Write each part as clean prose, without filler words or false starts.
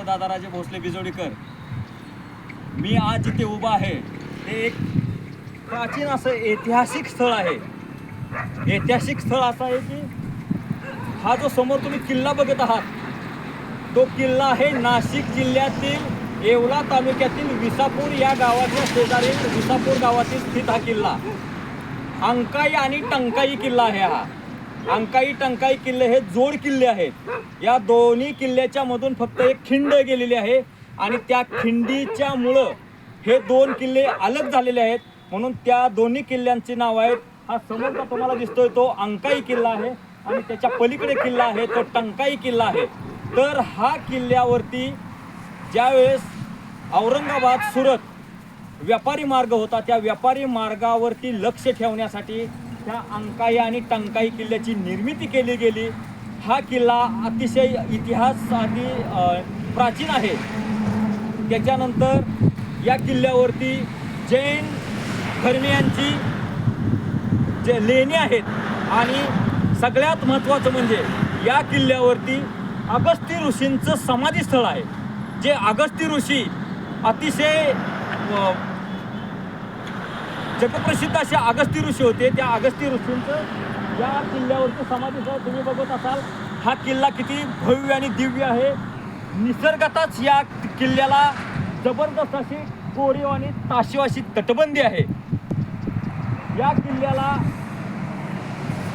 दादाराजे भोसले बिजोडीकर. मी आज जिथे उभा आहे ते एक प्राचीन असं ऐतिहासिक स्थळ आहे. ऐतिहासिक स्थळ असं आहे की हा जो समोर तुम्ही किल्ला बघत आहात तो किल्ला आहे नाशिक जिल्ह्यातील येवला तालुक्यातील विसापूर या गावाच्या शेजारी विसापूर गावातील स्थित हा किल्ला. अंकाई आणि टंकाई किल्ला आहे हा. अंकाई टंकाई किल्ले हे जोड किल्ले आहेत. या दोन्ही किल्ल्याच्या मधून फक्त एक खिंड गेलेली आहे आणि त्या खिंडीच्या मुळं हे दोन किल्ले अलग झालेले आहेत. म्हणून त्या दोन्ही किल्ल्यांची नाव आहेत. हा समोरचा तुम्हाला दिसतोय तो अंकाई किल्ला आहे आणि त्याच्या पलीकडे किल्ला आहे तो टंकाई किल्ला आहे. तर हा किल्ल्यावरती ज्यावेळेस औरंगाबाद सुरत व्यापारी मार्ग होता त्या व्यापारी मार्गावरती लक्ष ठेवण्यासाठी त्या अंकाई आणि टंकाई किल्ल्याची निर्मिती केली गेली. हा किल्ला अतिशय इतिहासासाठी प्राचीन आहे. त्याच्यानंतर या किल्ल्यावरती जैन धर्मियांची जे लेणी आहेत आणि सगळ्यात महत्त्वाचं म्हणजे या किल्ल्यावरती अगस्ती ऋषींचं समाधीस्थळ आहे. जे अगस्ती ऋषी अतिशय जगप्रसिद्ध असे अगस्ती ऋषी होते. त्या अगस्ती ऋषींचं या किल्ल्यावरती समाधीस्थळ तुम्ही बघत असाल. हा किल्ला किती भव्य आणि दिव्य आहे. निसर्गातच या किल्ल्याला जबरदस्त अशी कोरीव आणि ताशीव अशी तटबंदी आहे. या किल्ल्याला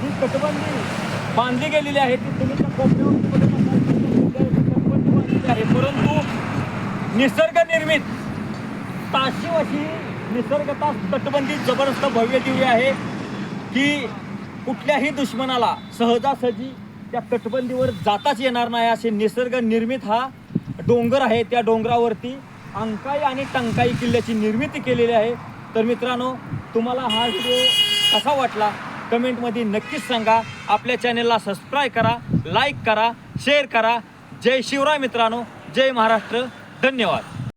जी तटबंदी बांधली गेलेली आहे ती तुम्ही त्या कोपऱ्यावरती बघत असाल. तटबंदी बांधलेली आहे परंतु निसर्ग निर्मित ताशीव अशी निसर्गता तटबंदी जबरदस्त भव्य दिव्य आहे की कुठल्याही दुश्मनाला सहजासहजी त्या तटबंदीवर जाताच येणार नाही. असे निसर्ग निर्मित हा डोंगर आहे. त्या डोंगरावरती अंकाई आणि टंकाई किल्ल्याची निर्मिती केलेली आहे. तर मित्रांनो तुम्हाला हा व्हिडिओ कसा वाटला कमेंटमध्ये नक्कीच सांगा. आपल्या चॅनलला सबस्क्राईब करा, लाईक करा, शेअर करा. जय शिवराय मित्रांनो, जय महाराष्ट्र, धन्यवाद.